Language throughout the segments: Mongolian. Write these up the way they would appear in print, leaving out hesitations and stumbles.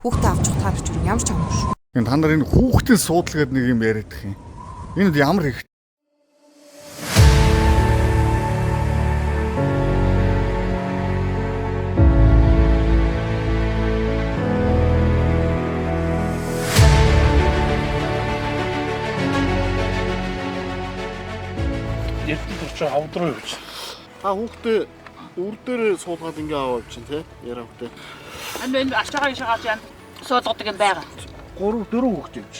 Хүүхдээ авч явах таарч юу ямар ч амгүй шүү. Та нар энэ хүүхдийн суудлага гэдэг нэг юм яриад их юм. Энэ ямар их Эрдэнэ төрч авдруу явж. Хүүхдээ үр дээр суулгаад ингээ аваад чинь тий яриа хүүхдээ. Энэ ачаагаа ишаагаад яа суулгадаг юм байгаа. 3-4 хүүхдээ явж.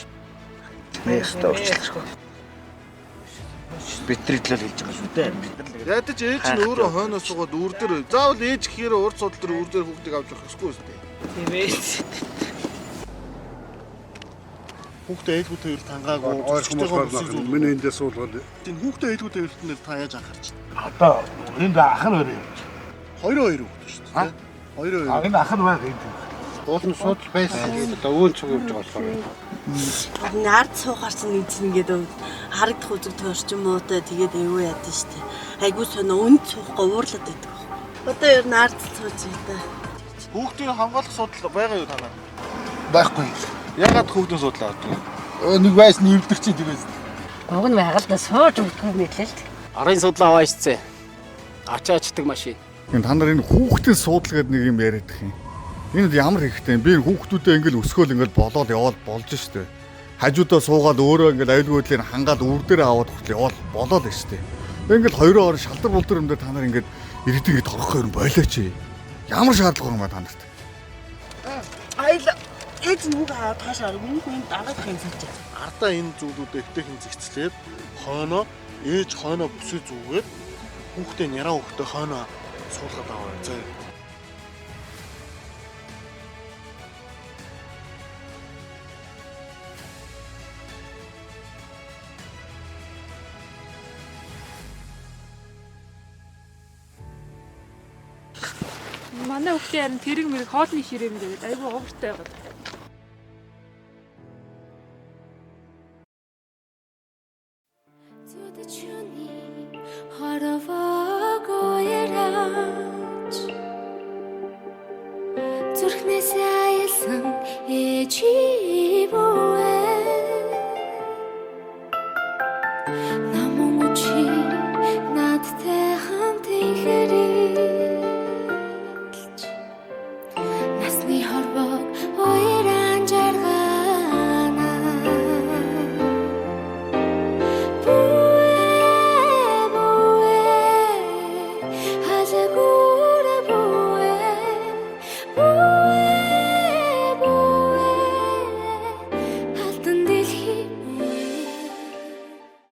Нэстэ урчлахгүй. Битрэлэл хийж байгаа шүү дээ. Ядаж ээж нь өөрөө хойноос суугаад үр дээр заавал ээж гэхээр урд судал дээр үр дээр хүүхдийг авч явах хэрэггүй шүү дээ. Тийм ээ. Хүүхдээ ээлгүүтэй хөрөлт хангаагүй. Миний эндээ суулгаад. Энэ хүүхдээ ээлгүүтэй хөрөлт нэр та яаж анхаарч байна? Одоо энд ах нь өөрөө явж. 2-2 хүүхдээ шүү дээ. 2-2. Энэ ах нь байгаа энд. Уулын судал байсан гэдэг одоо уун цуг явж байгаа болохоор. Нард суухаар чинь нэг чинь ингээд харагдах үзэгдэх орчин муутай тэгээд аюу яд нь штэ. Айгуу сонио үнд суухгүй уурлаад байдаг. Одоо ер нь нард сууж байгаа. Хүүхдийн хамгаалах судал байгаа юу танаа? Байхгүй. Ягаад хүүхдийн судал авдаг? Нэг байсан нэвдэр чинь тэгээс. Уг нь байгаль сууж өгдөг мэтлээ л. Арын судлаа аваачцээ. Ачаачдаг машин. та нар энэ хүүхдийн суудлага гэдэг нэг юм яриад их юм. Энэ ямар ихтэй би энэ хүүхдүүдээ ингээл өсгөөл ингээл болоод яваад болж штэ. Хажуудаа суугаад өөрөө ингээл аюулгүйдлийг хангаад үр дээр аваад хүртэл яваад болоод штэ. Ингээл хоёроо шалдар булдар юм дээр та нар ингээд иргэдэг ингээд торгох юм болооч. Ямар шаардлага юм ба та нарт? Аяла ээж нүгэ таашаа өмнө дараад хэмсэж. Ардаа энэ зүйлүүдэд ихтэй хэмзэгцлээд хойноо ээж хойноо бүсээ зүгээд хүүхдээ няраа хүүхдээ хойноо суулгаад аваа зөө. Манай хүүхдээ харин тэрэг мэрэг хоолны ширээн гэдэг айгүй ууртай байгаа.